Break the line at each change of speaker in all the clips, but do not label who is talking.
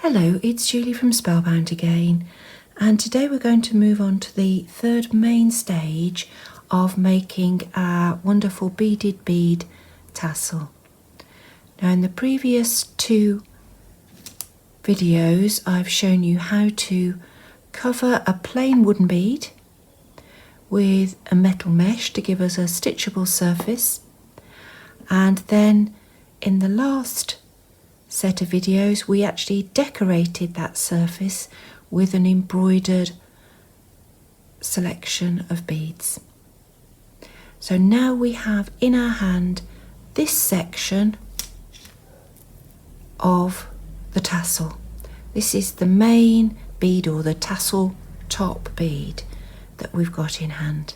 Hello, it's Julie from Spellbound again, and today we're going to move on to the third main stage of making our wonderful beaded bead tassel. Now in the previous two videos I've shown you how to cover a plain wooden bead with a metal mesh to give us a stitchable surface, and then in the last set of videos we actually decorated that surface with an embroidered selection of beads. So now we have in our hand this section of the tassel. This is the main bead, or the tassel top bead that we've got in hand.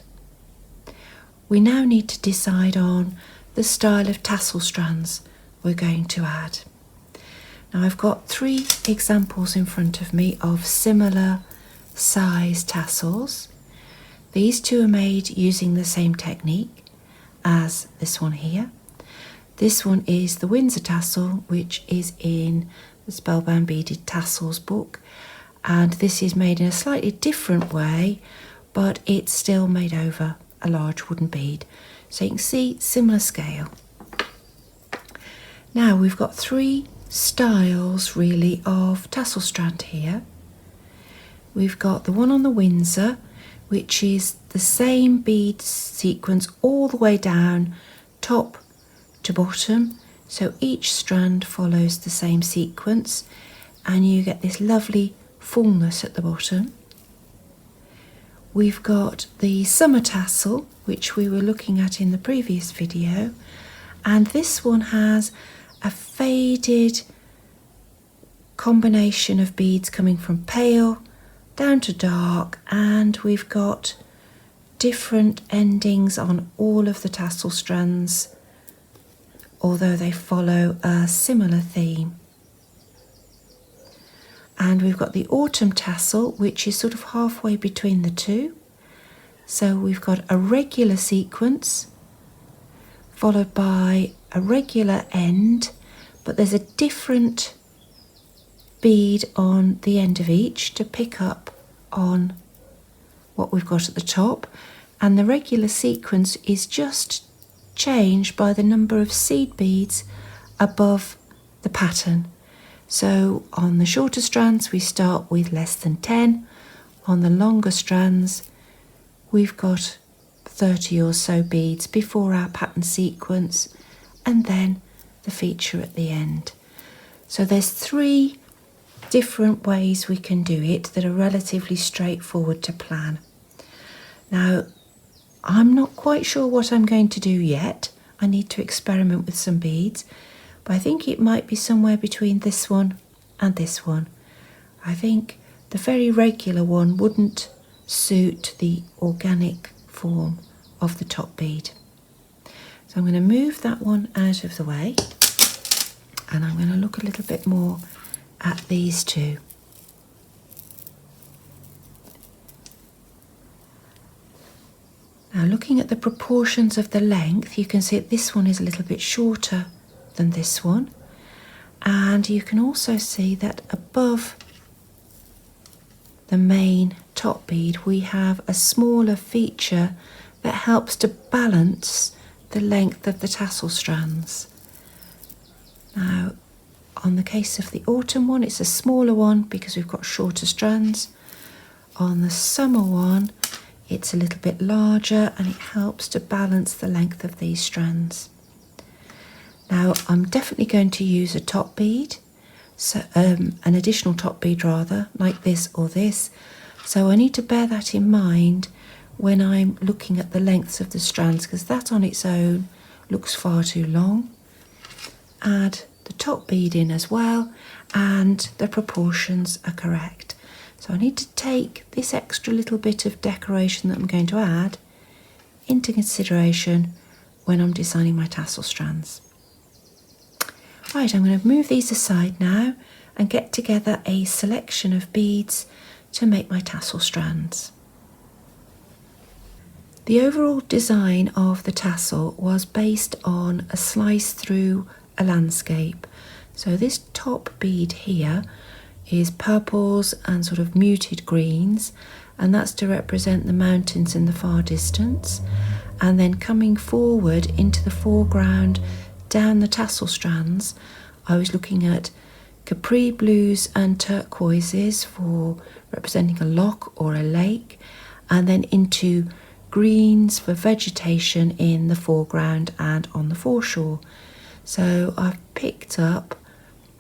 We now need to decide on the style of tassel strands we're going to add. Now I've got three examples in front of me of similar size tassels. These two are made using the same technique as this one here. This one is the Windsor Tassel, which is in the Spellbound Beaded Tassels book, and this is made in a slightly different way, but it's still made over a large wooden bead. So you can see similar scale. Now we've got three styles really of tassel strand here. We've got the one on the Windsor, which is the same bead sequence all the way down, top to bottom, so each strand follows the same sequence and you get this lovely fullness at the bottom. We've got the Summer Tassel, which we were looking at in the previous video, and this one has a faded combination of beads coming from pale down to dark, and we've got different endings on all of the tassel strands, although they follow a similar theme. And we've got the Autumn Tassel, which is sort of halfway between the two. So we've got a regular sequence followed by a regular end, but there's a different bead on the end of each to pick up on what we've got at the top, and the regular sequence is just changed by the number of seed beads above the pattern. So on the shorter strands we start with less than 10, on the longer strands we've got 30 or so beads before our pattern sequence, and then the feature at the end. So there's three different ways we can do it that are relatively straightforward to plan. Now I'm not quite sure what I'm going to do yet. I need to experiment with some beads, but I think it might be somewhere between this one and this one. I think the very regular one wouldn't suit the organic form of the top bead. So I'm going to move that one out of the way, and I'm going to look a little bit more at these two. Now looking at the proportions of the length, you can see that this one is a little bit shorter than this one, and you can also see that above the main top bead we have a smaller feature that helps to balance the length of the tassel strands. Now on the case of the Autumn one, it's a smaller one because we've got shorter strands. On the Summer one it's a little bit larger, and it helps to balance the length of these strands. Now I'm definitely going to use a top bead, so an additional top bead rather, like this or this. So I need to bear that in mind when I'm looking at the lengths of the strands, because that on its own looks far too long. Add the top bead in as well, and the proportions are correct. So I need to take this extra little bit of decoration that I'm going to add into consideration when I'm designing my tassel strands. Right, I'm going to move these aside now and get together a selection of beads to make my tassel strands. The overall design of the tassel was based on a slice through a landscape. So this top bead here is purples and sort of muted greens, and that's to represent the mountains in the far distance. And then coming forward into the foreground down the tassel strands, I was looking at capri blues and turquoises for representing a loch or a lake, and then into greens for vegetation in the foreground and on the foreshore. So I've picked up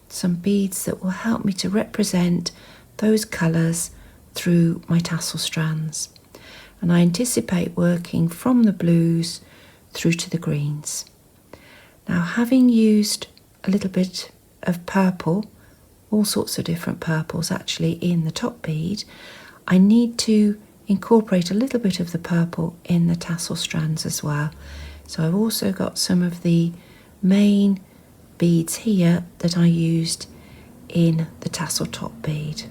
some beads that will help me to represent those colours through my tassel strands, and I anticipate working from the blues through to the greens. Now, having used a little bit of purple, all sorts of different purples actually in the top bead, I need to incorporate a little bit of the purple in the tassel strands as well. So I've also got some of the main beads here that I used in the tassel top bead.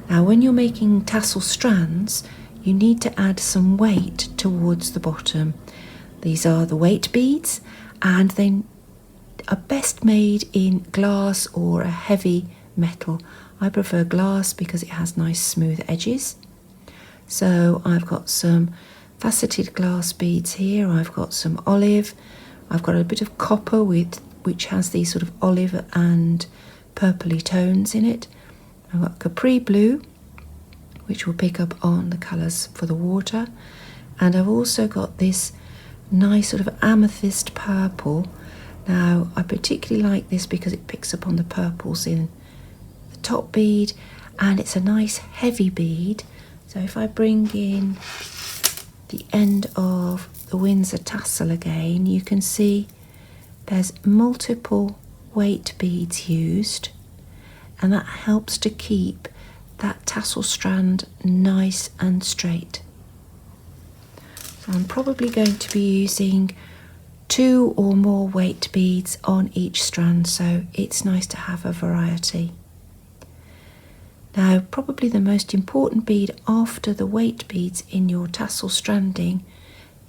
Now, when you're making tassel strands, you need to add some weight towards the bottom. These are the weight beads, and they are best made in glass or a heavy metal. I prefer glass because it has nice smooth edges. So I've got some faceted glass beads here, I've got some olive, I've got a bit of copper which has these sort of olive and purpley tones in it. I've got capri blue, which will pick up on the colours for the water, and I've also got this nice sort of amethyst purple. Now, I particularly like this because it picks up on the purples in the top bead, and it's a nice heavy bead. So if I bring in the end of the Windsor Tassel again, you can see there's multiple weight beads used, and that helps to keep that tassel strand nice and straight. So I'm probably going to be using 2 or more weight beads on each strand, so it's nice to have a variety. Now, probably the most important bead after the weight beads in your tassel stranding,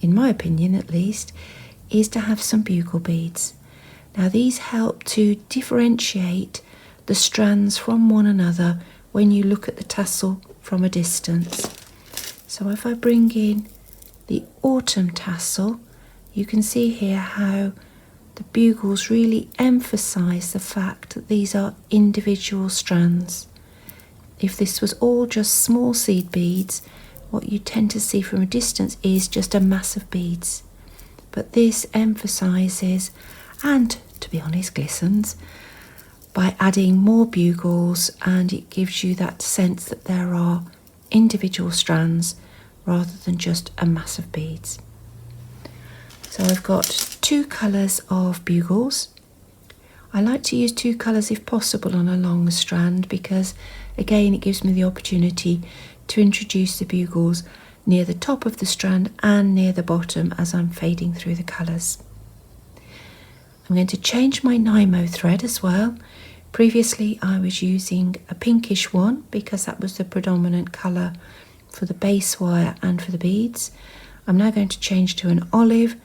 in my opinion at least, is to have some bugle beads. Now, these help to differentiate the strands from one another when you look at the tassel from a distance. So if I bring in the autumn tassel, you can see here how the bugles really emphasize the fact that these are individual strands. If this was all just small seed beads, what you tend to see from a distance is just a mass of beads. But this emphasises, and to be honest, glistens, by adding more bugles, and it gives you that sense that there are individual strands rather than just a mass of beads. So I've got 2 colours of bugles. I like to use 2 colours if possible on a long strand because, again, it gives me the opportunity to introduce the bugles near the top of the strand and near the bottom as I'm fading through the colours. I'm going to change my Nymo thread as well. Previously I was using a pinkish one because that was the predominant colour for the base wire and for the beads. I'm now going to change to an olive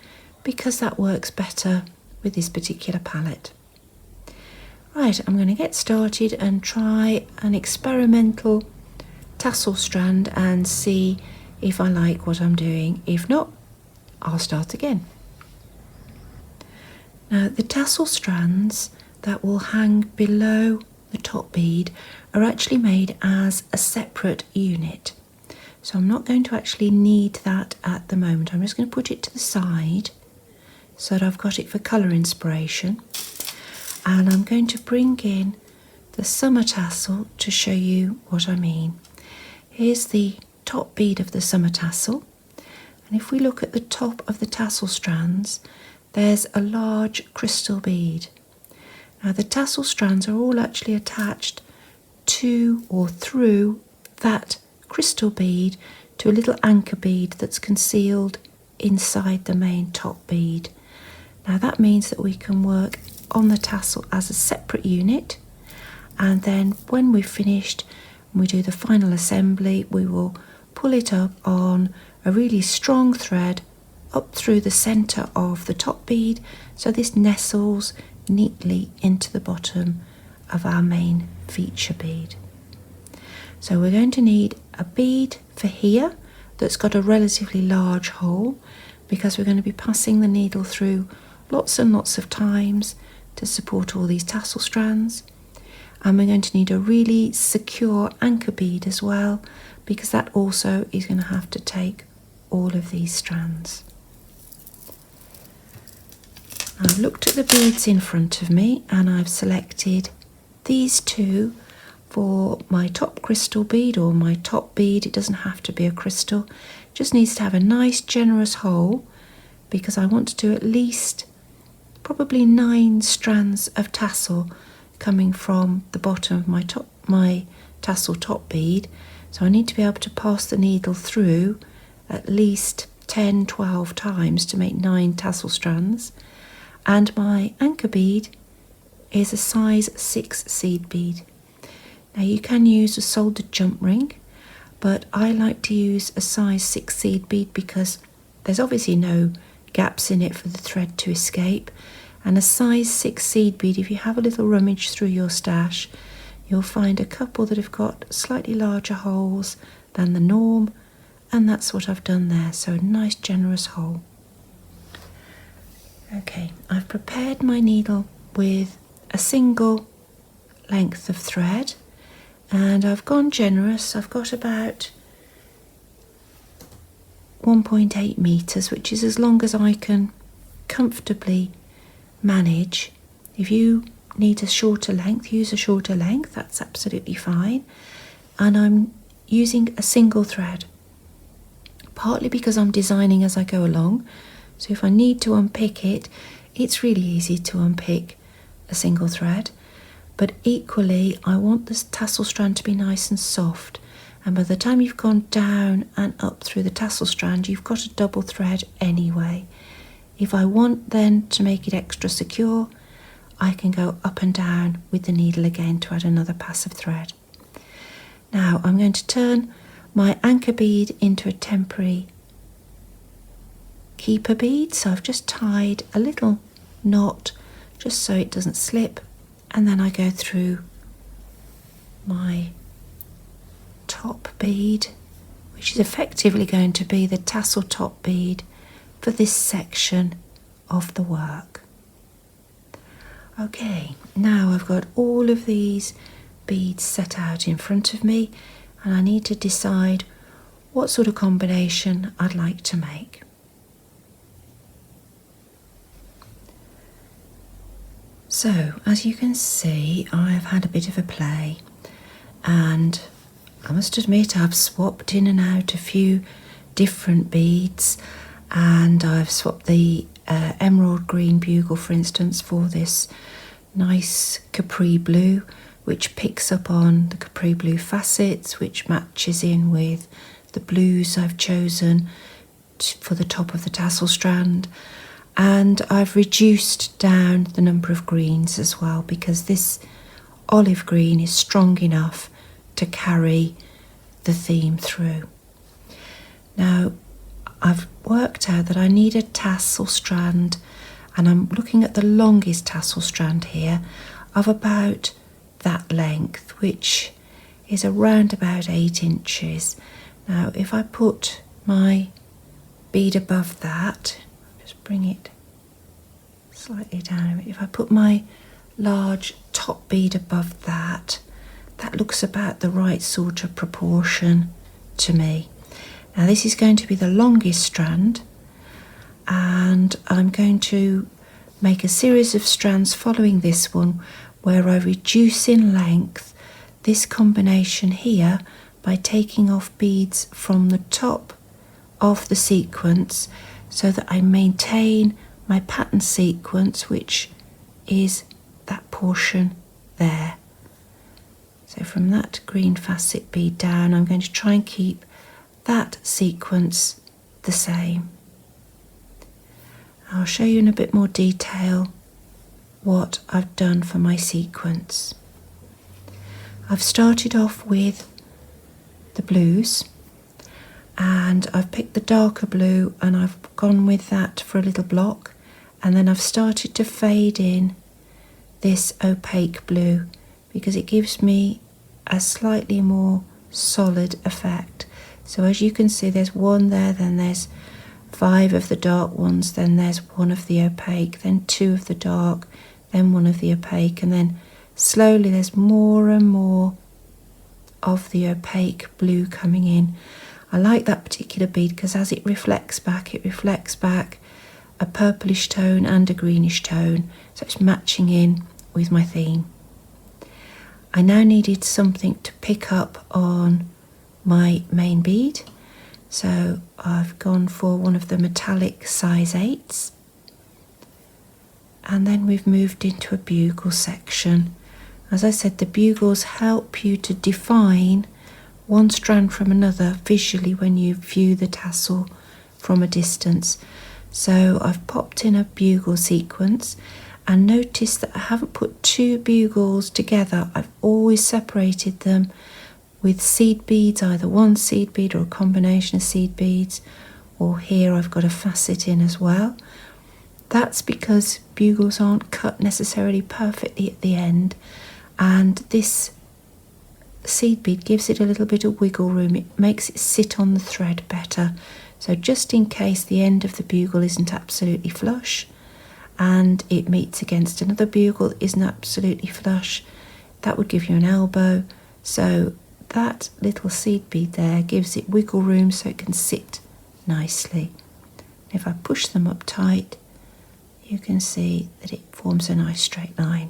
because that works better with this particular palette. Right, I'm going to get started and try an experimental tassel strand and see if I like what I'm doing. If not, I'll start again. Now, the tassel strands that will hang below the top bead are actually made as a separate unit. So I'm not going to actually need that at the moment. I'm just going to put it to the side so that I've got it for colour inspiration. And I'm going to bring in the summer tassel to show you what I mean. Here's the top bead of the summer tassel. And if we look at the top of the tassel strands, there's a large crystal bead. Now, the tassel strands are all actually attached to or through that crystal bead to a little anchor bead that's concealed inside the main top bead. Now, that means that we can work on the tassel as a separate unit, and then when we've finished and we do the final assembly, we will pull it up on a really strong thread up through the centre of the top bead, so this nestles neatly into the bottom of our main feature bead. So we're going to need a bead for here that's got a relatively large hole, because we're going to be passing the needle through lots and lots of times to support all these tassel strands. And we're going to need a really secure anchor bead as well, because that also is going to have to take all of these strands. I've looked at the beads in front of me and I've selected these two for my top crystal bead, or my top bead. It doesn't have to be a crystal, it just needs to have a nice generous hole, because I want to do at least probably 9 strands of tassel coming from the bottom of my tassel top bead. So I need to be able to pass the needle through at least 10-12 times to make 9 tassel strands. And my anchor bead is a size 6 seed bead. Now you can use a soldered jump ring, but I like to use a size 6 seed bead because there's obviously no gaps in it for the thread to escape. And a size 6 seed bead, if you have a little rummage through your stash, you'll find a couple that have got slightly larger holes than the norm, and that's what I've done there, so a nice generous hole. Okay, I've prepared my needle with a single length of thread, and I've gone generous. I've got about 1.8 meters, which is as long as I can comfortably manage. If you need a shorter length, use a shorter length, that's absolutely fine. And I'm using a single thread, partly because I'm designing as I go along, so if I need to unpick it, it's really easy to unpick a single thread, but equally I want this tassel strand to be nice and soft, and by the time you've gone down and up through the tassel strand, you've got a double thread anyway. If I want then to make it extra secure, I can go up and down with the needle again to add another pass of thread. Now I'm going to turn my anchor bead into a temporary keeper bead, so I've just tied a little knot just so it doesn't slip, and then I go through my top bead, which is effectively going to be the tassel top bead for this section of the work. Okay, now I've got all of these beads set out in front of me, and I need to decide what sort of combination I'd like to make. So, as you can see, I've had a bit of a play, and I must admit I've swapped in and out a few different beads, and I've swapped the emerald green bugle, for instance, for this nice capri blue, which picks up on the capri blue facets, which matches in with the blues I've chosen for the top of the tassel strand. And I've reduced down the number of greens as well, because this olive green is strong enough to carry the theme through. Now I've worked out that I need a tassel strand, and I'm looking at the longest tassel strand here of about that length, which is around about 8 inches. Now if I put my bead above that, just bring it slightly down, if I put my large top bead above that, that looks about the right sort of proportion to me. Now this is going to be the longest strand, and I'm going to make a series of strands following this one where I reduce in length this combination here by taking off beads from the top of the sequence, so that I maintain my pattern sequence, which is that portion there. So from that green facet bead down, I'm going to try and keep that sequence the same. I'll show you in a bit more detail what I've done for my sequence. I've started off with the blues, and I've picked the darker blue and I've gone with that for a little block, and then I've started to fade in this opaque blue because it gives me a slightly more solid effect. So as you can see, there's one there, then there's 5 of the dark ones, then there's 1 of the opaque, then 2 of the dark, then 1 of the opaque, and then slowly there's more and more of the opaque blue coming in. I like that particular bead because as it reflects back a purplish tone and a greenish tone, so it's matching in with my theme. I now needed something to pick up on my main bead, so I've gone for one of the metallic size 8s, and then we've moved into a bugle section. As I said, the bugles help you to define one strand from another visually when you view the tassel from a distance. So I've popped in a bugle sequence, and notice that I haven't put 2 bugles together. I've always separated them with seed beads, either one seed bead or a combination of seed beads, or here I've got a facet in as well. That's because bugles aren't cut necessarily perfectly at the end, and this seed bead gives it a little bit of wiggle room. It makes it sit on the thread better. So just in case the end of the bugle isn't absolutely flush and it meets against another bugle that isn't absolutely flush, that would give you an elbow. So that little seed bead there gives it wiggle room so it can sit nicely. If I push them up tight, you can see that it forms a nice straight line.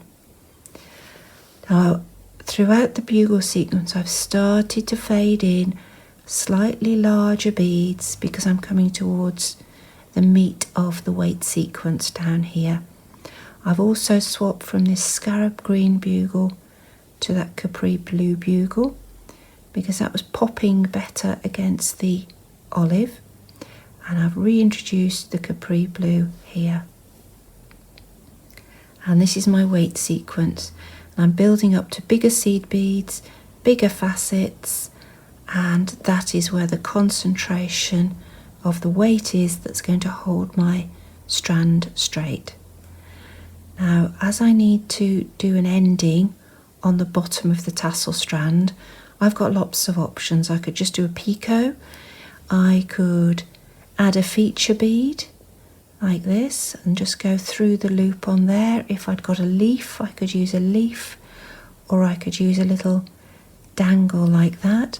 Now, throughout the bugle sequence, I've started to fade in slightly larger beads because I'm coming towards the meat of the weight sequence down here. I've also swapped from this scarab green bugle to that capri blue bugle because that was popping better against the olive, and I've reintroduced the capri blue here. And this is my weight sequence. I'm building up to bigger seed beads, bigger facets, and that is where the concentration of the weight is that's going to hold my strand straight. Now, as I need to do an ending on the bottom of the tassel strand, I've got lots of options. I could just do a picot, I could add a feature bead like this and just go through the loop on there. If I'd got a leaf, I could use a leaf, or I could use a little dangle like that.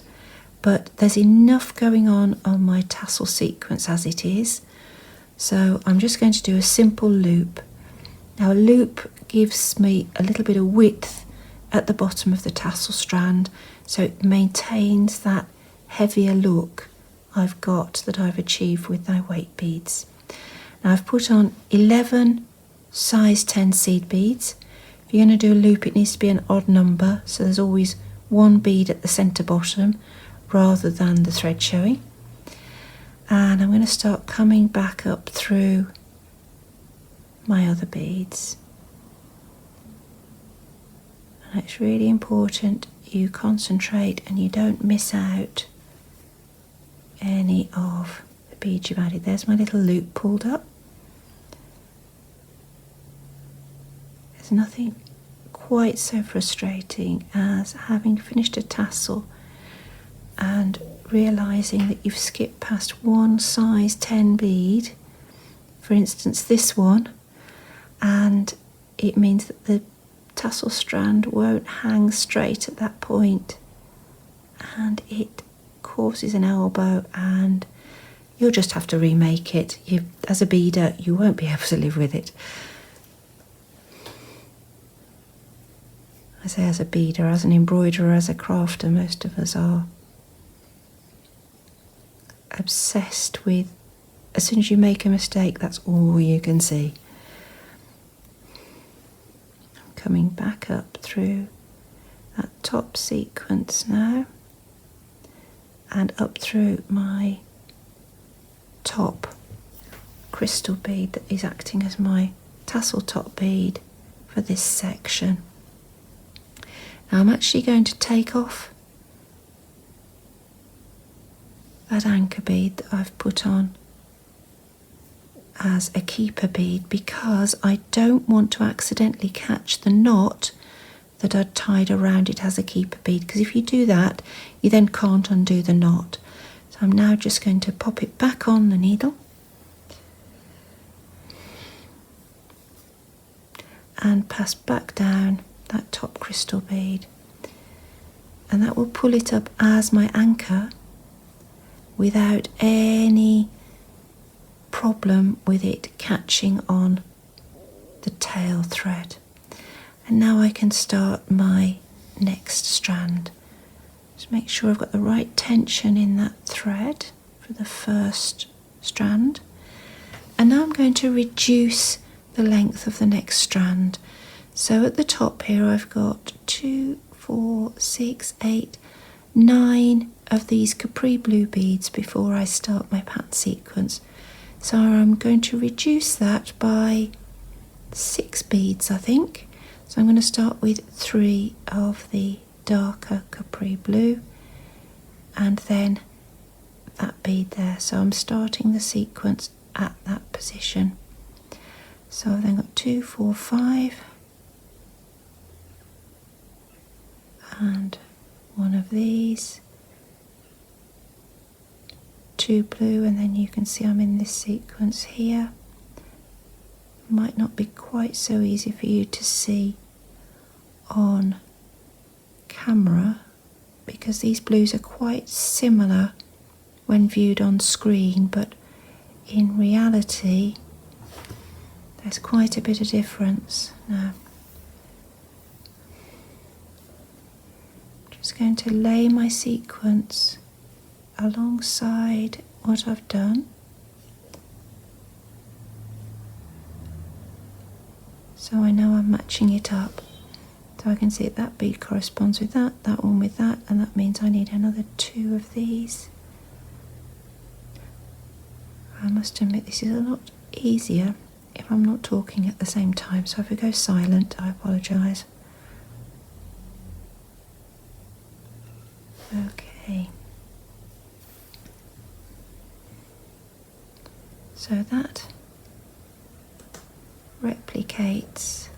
But there's enough going on my tassel sequence as it is, so I'm just going to do a simple loop. Now, a loop gives me a little bit of width at the bottom of the tassel strand, so it maintains that heavier look I've got that I've achieved with my weight beads. Now, I've put on 11 size 10 seed beads. If you're going to do a loop, it needs to be an odd number, so there's always 1 bead at the centre bottom rather than the thread showing. And I'm going to start coming back up through my other beads. And it's really important you concentrate and you don't miss out any of the beads you've added. There's my little loop pulled up. There's nothing quite so frustrating as having finished a tassel and realising that you've skipped past 1 size 10 bead, for instance this one, and it means that the tassel strand won't hang straight at that point and it causes an elbow, and you'll just have to remake it. As a beader, you won't be able to live with it. I say as a beader, as an embroiderer, as a crafter, most of us are obsessed with, as soon as you make a mistake, that's all you can see. I'm coming back up through that top sequence now and up through my top crystal bead that is acting as my tassel top bead for this section. Now I'm actually going to take off that anchor bead that I've put on as a keeper bead because I don't want to accidentally catch the knot that I'd tied around it as a keeper bead, because if you do that you then can't undo the knot. So I'm now just going to pop it back on the needle and pass back down that top crystal bead, and that will pull it up as my anchor without any problem with it catching on the tail thread. And now I can start my next strand. Just make sure I've got the right tension in that thread for the first strand. And now I'm going to reduce the length of the next strand. So at the top here I've got 2, 4, 6, 8, 9 of these capri blue beads before I start my pattern sequence. So I'm going to reduce that by 6 beads, I think. So I'm going to start with 3 of the darker capri blue and then that bead there. So I'm starting the sequence at that position. So I've then got 2, 4, 5 and 1 of these, 2 blue, and then you can see I'm in this sequence here. Might not be quite so easy for you to see on camera because these blues are quite similar when viewed on screen, but in reality there's quite a bit of difference. Now I'm just going to lay my sequence alongside what I've done. So I know I'm matching it up. So I can see that bead corresponds with that, that one with that, and that means I need another 2 of these. I must admit this is a lot easier if I'm not talking at the same time, so if I go silent I apologise. Okay. So that replicates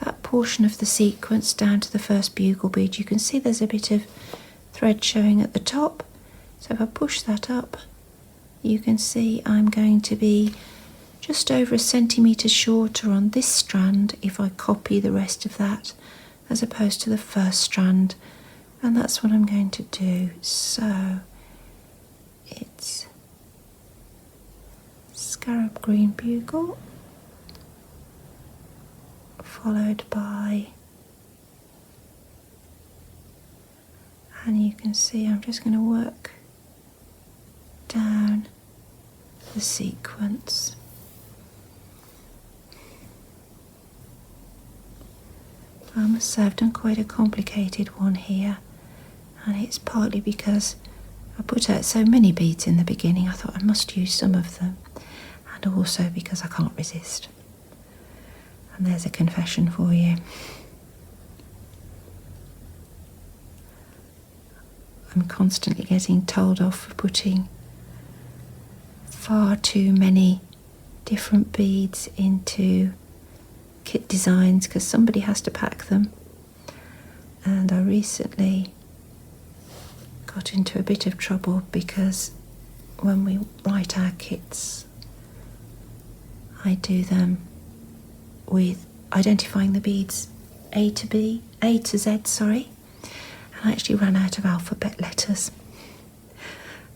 that portion of the sequence down to the first bugle bead. You can see there's a bit of thread showing at the top, so if I push that up you can see I'm going to be just over a centimetre shorter on this strand if I copy the rest of that as opposed to the first strand, and that's what I'm going to do. So it's scarab green bugle followed by, and you can see I'm just going to work down the sequence. I must say I've done quite a complicated one here, and it's partly because I put out so many beads in the beginning I thought I must use some of them, and also because I can't resist. And there's a confession for you. I'm constantly getting told off for putting far too many different beads into kit designs because somebody has to pack them, and I recently got into a bit of trouble because when we write our kits I do them with identifying the beads A to Z, sorry, and I actually ran out of alphabet letters.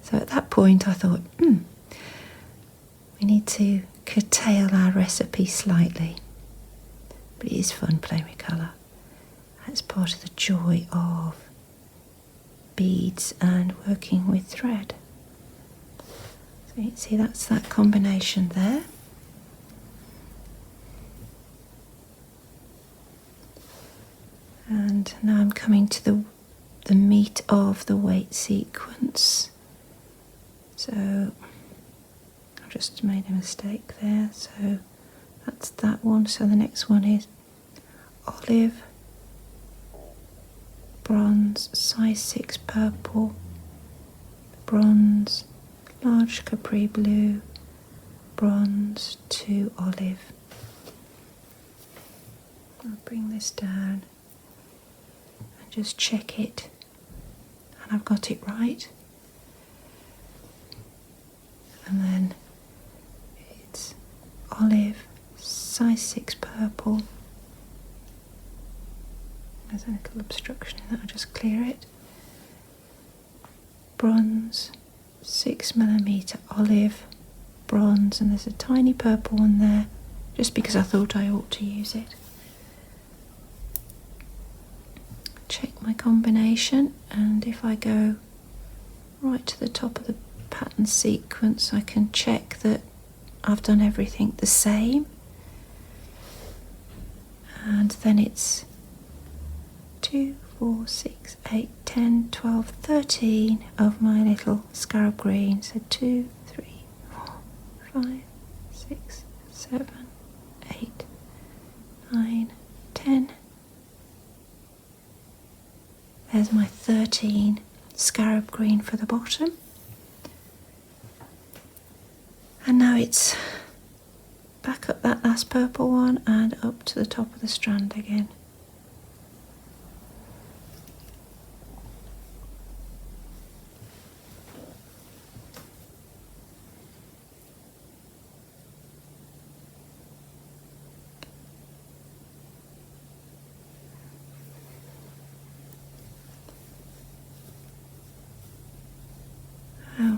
So at that point I thought, we need to curtail our recipe slightly. But it is fun playing with colour. That's part of the joy of beads and working with thread. So you can see that's that combination there. And now I'm coming to the meat of the weight sequence. So I've just made a mistake there. So that's that one. So the next one is olive, bronze, size 6 purple, bronze, large capri blue, bronze, 2 olive. I'll bring this down and just check it, and I've got it right. And then it's olive, size 6 purple. There's a little obstruction in that, I'll just clear it. Bronze, 6mm olive, bronze, and there's a tiny purple one there, just because I thought I ought to use it. Check my combination, and if I go right to the top of the pattern sequence, I can check that I've done everything the same, and then it's 2, 4, 6, 8, 10, 12, 13 of my little scarab green. So 2, 3, 4, 5, 6, 7, 8, 9, 10. There's my 13 scarab green for the bottom. And now it's back up that last purple one and up to the top of the strand again.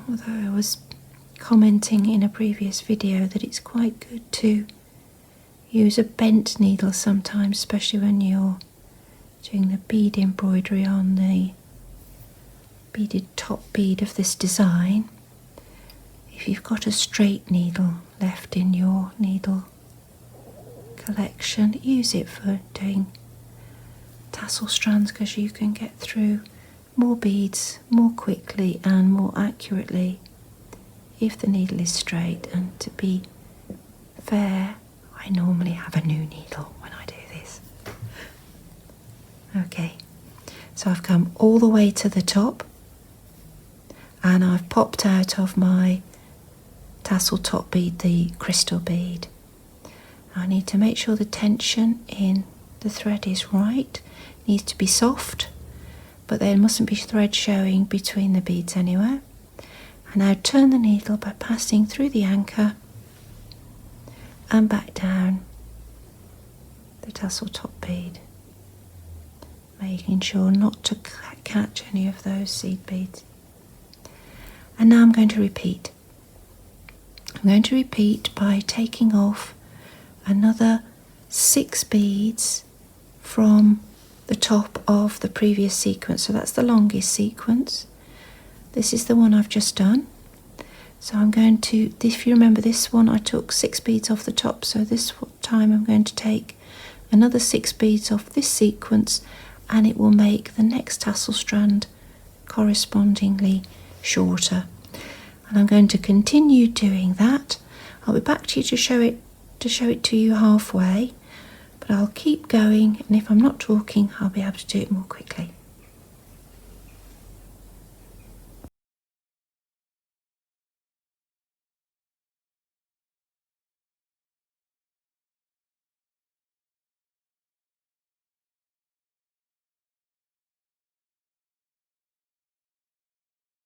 Although I was commenting in a previous video that it's quite good to use a bent needle sometimes, especially when you're doing the bead embroidery on the beaded top bead of this design. If you've got a straight needle left in your needle collection, use it for doing tassel strands, because you can get through more beads more quickly and more accurately if the needle is straight. And to be fair, I normally have a new needle when I do this. Okay, so I've come all the way to the top and I've popped out of my tassel top bead the crystal bead. I need to make sure the tension in the thread is right. It needs to be soft, but there mustn't be thread showing between the beads anywhere. And now turn the needle by passing through the anchor and back down the tassel top bead, making sure not to catch any of those seed beads. And now I'm going to repeat. I'm going to repeat by taking off another 6 beads from the top of the previous sequence. So that's the longest sequence. This is the one I've just done. So I'm going to, if you remember this one, I took 6 beads off the top. So this time I'm going to take another 6 beads off this sequence, and it will make the next tassel strand correspondingly shorter. And I'm going to continue doing that. I'll be back to you to show it to you halfway, but I'll keep going, and if I'm not talking, I'll be able to do it more quickly.